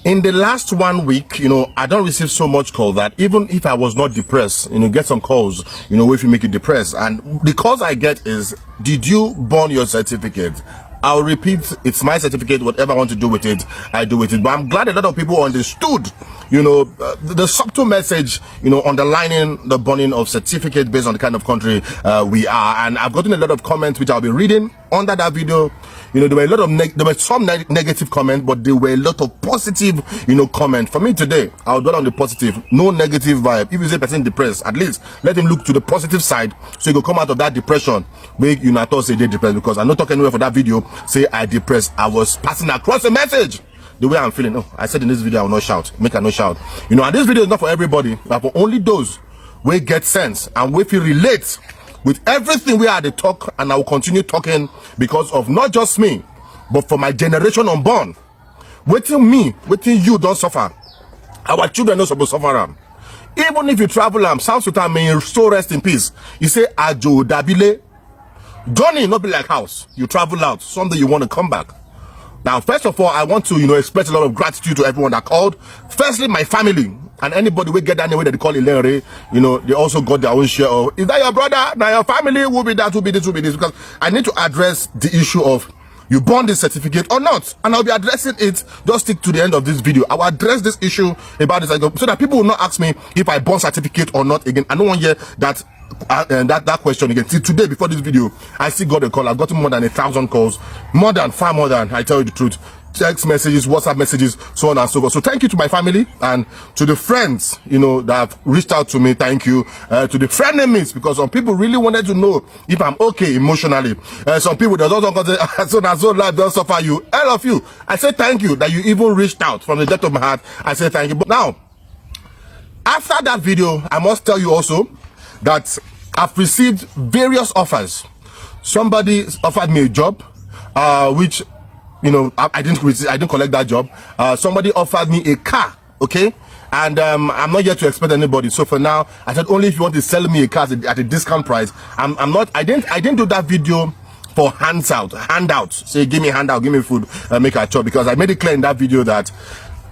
In the last 1 week, I don't receive so much call that even if I was not depressed, get some calls, if you make it depressed. And the calls I get is, did you burn your certificate? I'll repeat, it's my certificate. Whatever I want to do with it, I do with it. But I'm glad a lot of people understood, the subtle message, underlining the burning of certificate based on the kind of country we are. And I've gotten a lot of comments which I'll be reading under that video. There were a lot of there were some negative comments, but there were a lot of positive, comments. For me today, I'll dwell on the positive, no negative vibe. If you say person depressed, at least let him look to the positive side, so you can come out of that depression. Make you not say they depressed, because I'm not talking anywhere for that video. Say I depressed. I was passing across a message. The way I'm feeling. Oh, I said in this video I will not shout. Make I not shout. And this video is not for everybody, but for only those who get sense and if you relate with everything we are the talk, and I will continue talking because of not just me, but for my generation unborn. Waiting me, waiting you don't suffer. Our children not supposed to suffer. Even if you travel South Sudan, may you so rest in peace. You say Ajo Dabile. Journey not be like house. You travel out. Someday you want to come back. Now, first of all, I want to, express a lot of gratitude to everyone that called. Firstly, my family and anybody we get that name that they call Ilere, they also got their own share of, is that your brother? Now your family will be that, will be this, because I need to address the issue of you burn this certificate or not, and I'll be addressing it. Just stick to the end of this video. I will address this issue about this so that people will not ask me if I burn certificate or not again. I don't want to hear that. That question again. See, today before this video, I still got a call. I've gotten more than 1,000 calls, far more than, I tell you the truth, text messages, WhatsApp messages, so on and so forth. So thank you to my family and to the friends, that have reached out to me. Thank you to the frenemies, because some people really wanted to know if I'm okay emotionally. Some people that don't say, so life don't suffer you. All of you, I say thank you that you even reached out from the depth of my heart. I say thank you. But now, after that video, I must tell you also that I've received various offers. Somebody offered me a job, which, I didn't collect that job. Somebody offered me a car, okay? And I'm not yet to expect anybody. So for now, I said only if you want to sell me a car at a discount price. I didn't do that video for handout. Say give me a handout, give me food, make a job, because I made it clear in that video that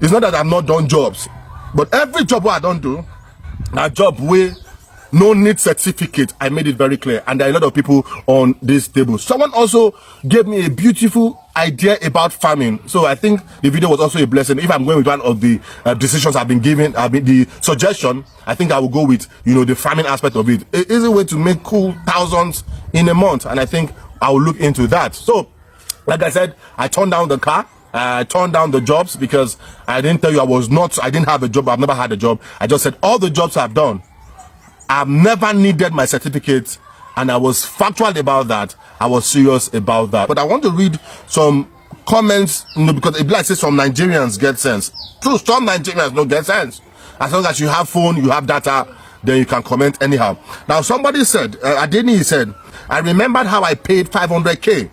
it's not that I'm not done jobs, but every job I don't do, that job where no need certificate, I made it very clear, and there are a lot of people on this table. Someone also gave me a beautiful idea about farming, so I think the video was also a blessing. If I'm going with one of the decisions I've been given, the suggestion, I think I will go with the farming aspect of it. It is a way to make cool thousands in a month, and I think I will look into that. So like I said, I turned down the car. I turned down the jobs because I didn't tell you I didn't have a job. I've never had a job. I just said all the jobs I've done, I've never needed my certificate, and I was factual about that. I was serious about that. But I want to read some comments, because it like say some Nigerians get sense. True, some Nigerians don't get sense. As long as you have phone, you have data, then you can comment anyhow. Now somebody said, Adeni said, I remembered how I paid 500K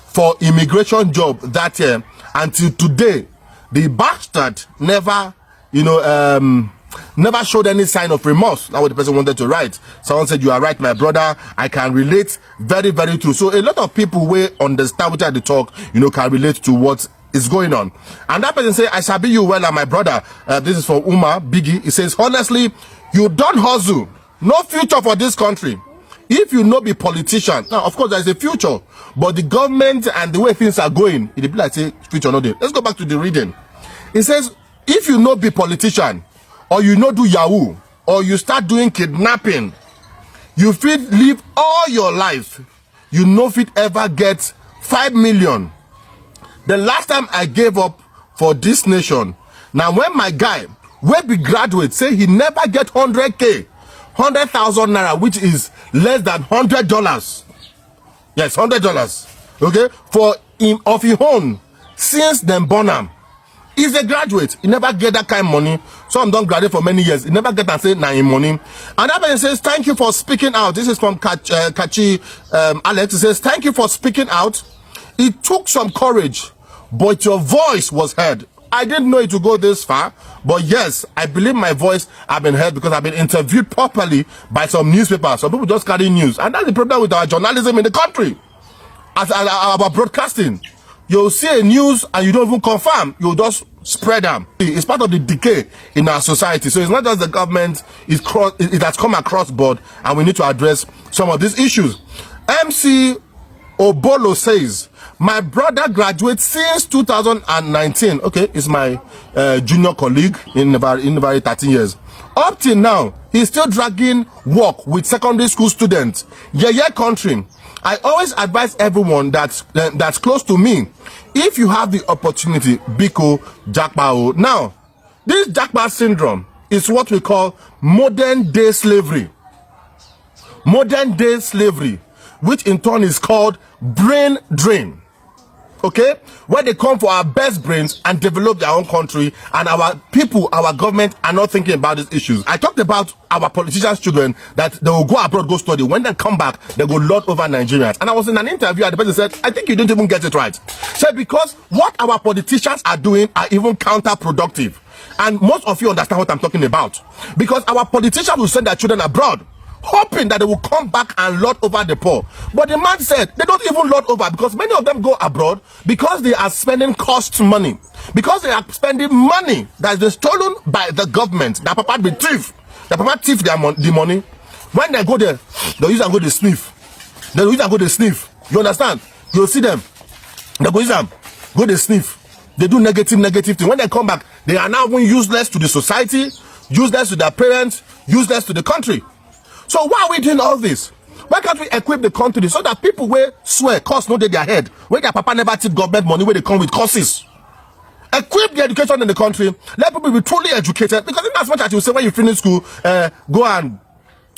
for immigration job that year. Until today, the bastard never, never showed any sign of remorse. That's what the person wanted to write. Someone said, you are right, my brother. I can relate. Very, very true. So a lot of people will understand what I talk, can relate to what is going on. And that person say, I shall be you well, and my brother. This is for Uma Biggie. He says, honestly, you don't hustle. No future for this country. If you no be politician, now of course there is a future, but the government and the way things are going, it be like say future not there. Let's go back to the reading. It says, if you no be politician, or you no do Yahoo, or you start doing kidnapping, you fit live all your life. You no fit ever get 5 million. The last time I gave up for this nation, now when my guy, where be graduate, say he never get 100K, 100,000 naira, which is less than $100. Yes, $100. Okay, for him of his own, since then born him. He's a graduate. He never get that kind of money. Some don't graduate for many years. He never get and say na in money. And that person says, thank you for speaking out. This is from Kachi Alex. He says, thank you for speaking out. It took some courage, but your voice was heard. I didn't know it would go this far, but yes, I believe my voice have been heard because I've been interviewed properly by some newspapers. Some people just carry news, and that's the problem with our journalism in the country, as our broadcasting. You'll see a news and you don't even confirm. You'll just spread them. It's part of the decay in our society. So it's not just the government, it has come across board, and we need to address some of these issues. MC Obolo says, my brother graduates since 2019. Okay, it's my junior colleague in about 13 years. Up till now, he's still dragging work with secondary school students. Yeah, country. I always advise everyone that's close to me, if you have the opportunity, Biko Jakpao. Now, this Jakpa syndrome is what we call modern day slavery. Modern day slavery, which in turn is called brain drain. Okay, where they come for our best brains and develop their own country, and our people, our government are not thinking about these issues. I talked about our politicians' children that they will go abroad, go study. When they come back, they go lord over Nigerians. And I was in an interview and the person said, I think you didn't even get it right. Said because what our politicians are doing are even counterproductive. And most of you understand what I'm talking about. Because our politicians will send their children abroad, hoping that they will come back and lord over the poor. But the man said they don't even lord over, because many of them go abroad because they are spending cost money, because they are spending money that has been stolen by the government. That papa be thief. That papa thief the money. When they go there, they use and go to sniff. They use and go to sniff. You understand? You'll see them. They go use and go to sniff. They do negative thing. When they come back, they are now useless to the society, useless to their parents, useless to the country. So why are we doing all this? Why can't we equip the country so that people will swear, cause no day their head, where their papa never tip government money, where they come with courses? Equip the education in the country. Let people be truly educated. Because in as much as you say when you finish school, go and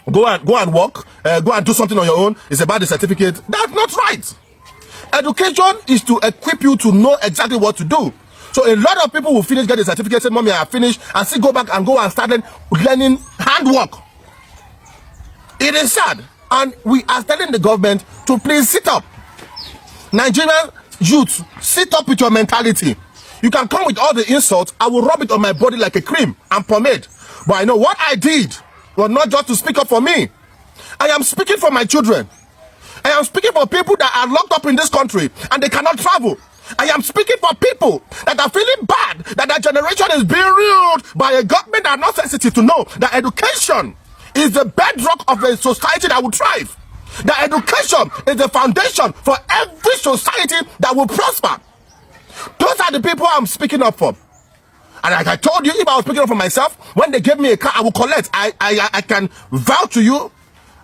work, go and do something on your own, it's about the certificate. That's not right. Education is to equip you to know exactly what to do. So a lot of people will finish, get a certificate, say, Mommy, I have finished, and still go back and start learning handwork. It is sad, and we are telling the government to please sit up. Nigerian youth, sit up with your mentality. You can come with all the insults, I will rub it on my body like a cream and pomade. But I know what I did was not just to speak up for me. I am speaking for my children. I am speaking for people that are locked up in this country and they cannot travel. I am speaking for people that are feeling bad that their generation is being ruled by a government that are not sensitive to know that education is the bedrock of a society that will thrive. That education is the foundation for every society that will prosper. Those are the people I'm speaking up for. And like I told you, if I was speaking up for myself, when they gave me a car, I will collect. I can vouch to you,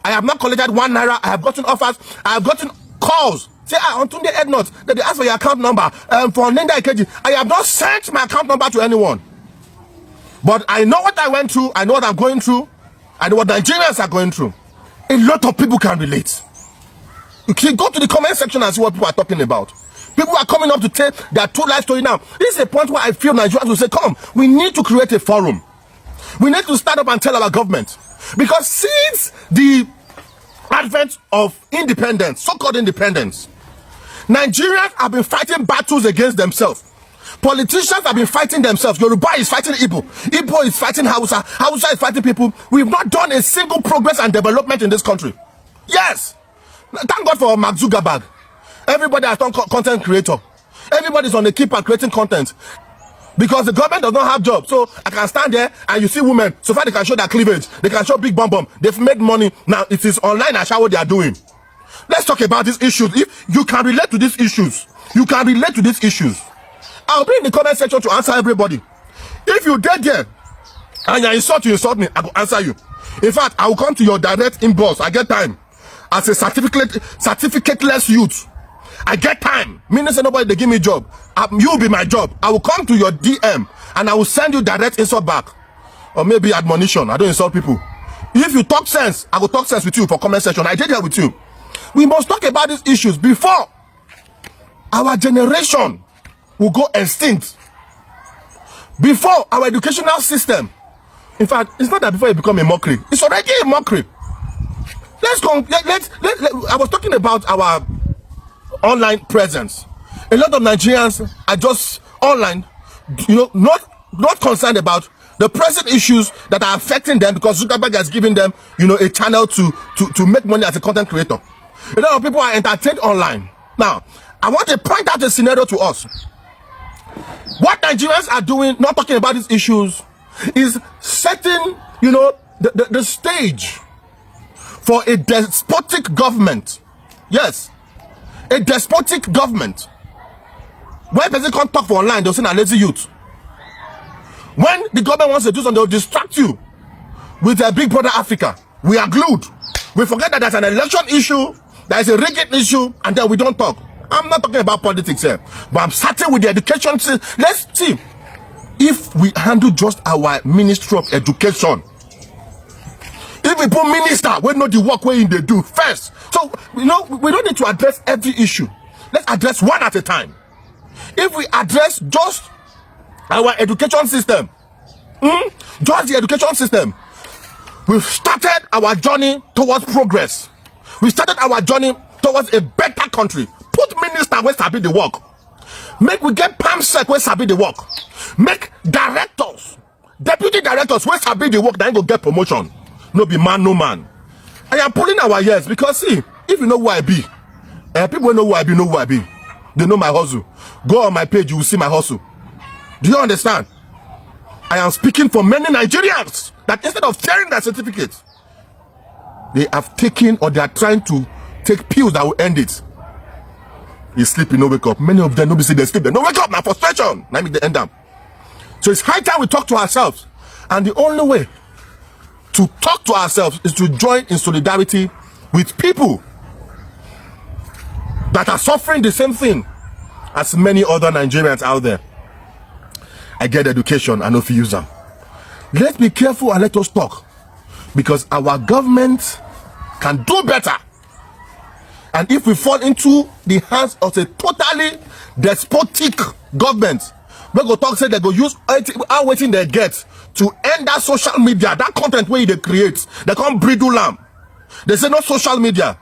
I have not collected 1 naira. I have gotten offers. I have gotten calls. Say, on Tunde Ednut, that they ask for your account number. For Linda Ikeji, I have not sent my account number to anyone. But I know what I went through. I know what I'm going through. I know what Nigerians are going through. A lot of people can relate. You can go to the comment section and see what people are talking about. People are coming up to tell their true life story now. This is a point where I feel Nigerians will say, come, we need to create a forum. We need to stand up and tell our government. Because since the advent of independence, so-called independence, Nigerians have been fighting battles against themselves. Politicians have been fighting themselves. Yoruba is fighting Igbo. Igbo is fighting Hausa. Hausa is fighting people. We've not done a single progress and development in this country. Yes. Thank God for Mark Zuckerberg. Everybody has done content creator. Everybody's on the keep and creating content. Because the government does not have jobs. So I can stand there and you see women. So far they can show their cleavage. They can show big bum bum. They've made money. Now it is online and show what they are doing. Let's talk about these issues. If you can relate to these issues, you can relate to these issues. I'll be in the comment section to answer everybody. If you did there and you insult me, I will answer you. In fact, I will come to your direct inbox. I get time. As a certificateless youth, I get time. Meaning say nobody they give me a job. You will be my job. I will come to your DM and I will send you direct insult back. Or maybe admonition. I don't insult people. If you talk sense, I will talk sense with you for comment section. I did that with you. We must talk about these issues before our generation will go extinct. Before our educational system. In fact, it's not that before it become a mockery. It's already a mockery. I was talking about our online presence. A lot of Nigerians are just online, not concerned about the present issues that are affecting them because Zuckerberg has given them, a channel to make money as a content creator. A lot of people are entertained online. Now, I want to point out a scenario to us. What Nigerians are doing, not talking about these issues, is setting, the stage for a despotic government. Yes, a despotic government. When person can't talk for online, they'll say a lazy youth. When the government wants to do something, they'll distract you with their Big Brother Africa. We are glued. We forget that there's an election issue, there's a rigging issue, and then we don't talk. I'm not talking about politics here, but I'm starting with the education. Let's see if we handle just our Ministry of Education. If we put minister, we know the work where they do first. So, we don't need to address every issue. Let's address one at a time. If we address just our education system, just the education system, we've started our journey towards progress. We started our journey towards a better country. Put minister where sabi the work. Make we get PAMSEC where sabi the work. Make directors, deputy directors where sabi the work, then go get promotion. No be man, no man. I am pulling our ears because see, if you know who I be, people know who I be, know who I be. They know my hustle. Go on my page, you will see my hustle. Do you understand? I am speaking for many Nigerians that instead of sharing their certificates, they have taken or they are trying to take pills that will end it. You sleep, you no wake up. Many of them nobody see they sleep, they no wake up. Now frustration. Let me end them. So it's high time we talk to ourselves, and the only way to talk to ourselves is to join in solidarity with people that are suffering the same thing as many other Nigerians out there. I get education, I know if you use them. Let's be careful and let us talk, because our government can do better. And if we fall into the hands of a totally despotic government, we go talk say they go use how waiting they get to end that social media, that content where they create, they can't breed lamb. They say no social media.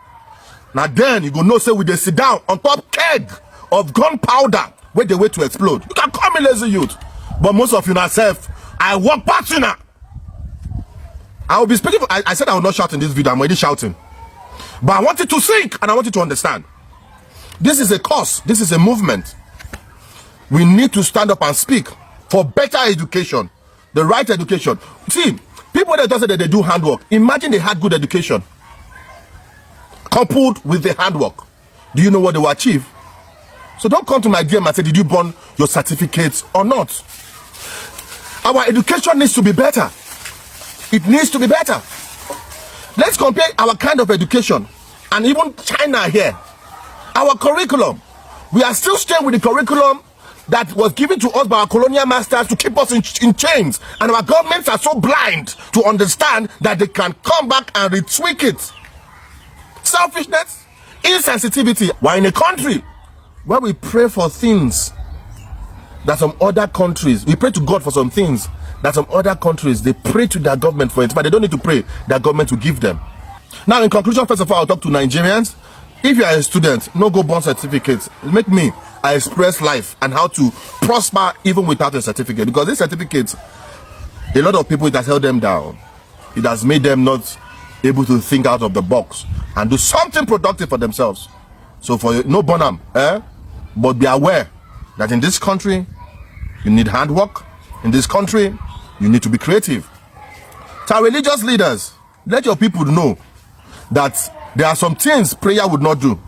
Now then you go know say we they sit down on top keg of gunpowder where they wait to explode. You can call me lazy youth, but most of you now self, I walk past you now. I will be speaking. I said I will not shout in this video. I'm already shouting, but I want you to think and I want you to understand. This is a cause. This is a movement. We need to stand up and speak for better education, the right education. See, people that just say that they do handwork. Imagine they had good education coupled with the handwork. Do you know what they will achieve? So don't come to my DM and say, did you burn your certificates or not? Our education needs to be better. It needs to be better. Let's compare our kind of education and even China here. Our curriculum. We are still staying with the curriculum that was given to us by our colonial masters to keep us in chains. And our governments are so blind to understand that they can come back and retweak it. Selfishness, insensitivity. We're in a country where we pray for things that some other countries, we pray to God for some things that some other countries, they pray to their government for it, but they don't need to pray, their government will give them. Now, in conclusion, first of all, I'll talk to Nigerians. If you are a student, no go burn certificates. Make me, I express life and how to prosper even without a certificate. Because this certificate, a lot of people, it has held them down. It has made them not able to think out of the box and do something productive for themselves. So for no bonham, but be aware that in this country, you need handwork. In this country, you need to be creative. To our religious leaders, let your people know that there are some things prayer would not do.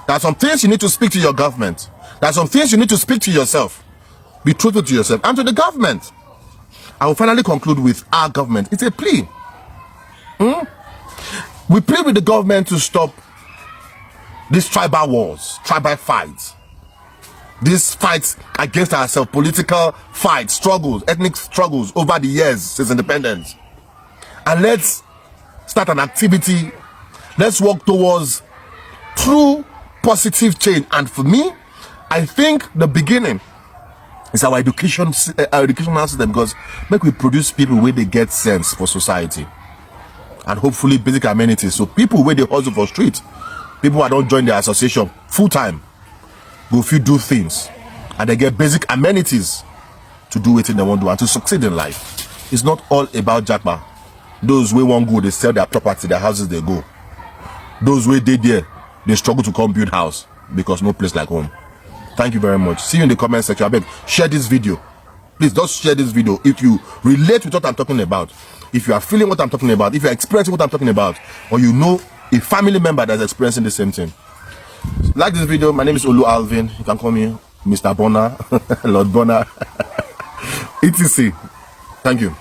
There are some things you need to speak to your government. There are some things you need to speak to yourself. Be truthful to yourself and to the government. I will finally conclude with our government. It's a plea. We plead with the government to stop these tribal wars, tribal fights. These fights against ourselves, political fights, struggles, ethnic struggles over the years since independence. And let's start an activity. Let's work towards true positive change. And for me, I think the beginning is our educational system, because make we produce people where they get sense for society. And hopefully basic amenities. So people where they hustle for street, people who don't join the association full time, go if you do things and they get basic amenities to do it in the one do and to succeed in life. It's not all about jackpot. Those who won't go, they sell their property, their houses, they go. Those who they there, they struggle to come build house. because no place like home. Thank you very much. See you in the comment section. I beg, share this video. Please just share this video if you relate with what I'm talking about, if you are feeling what I'm talking about, if you're experiencing what I'm talking about, or you know a family member that's experiencing the same thing. Like this video. My name is Olu Alvin. You can call me Mr. Bonner, Lord Bonner, etc. Thank you.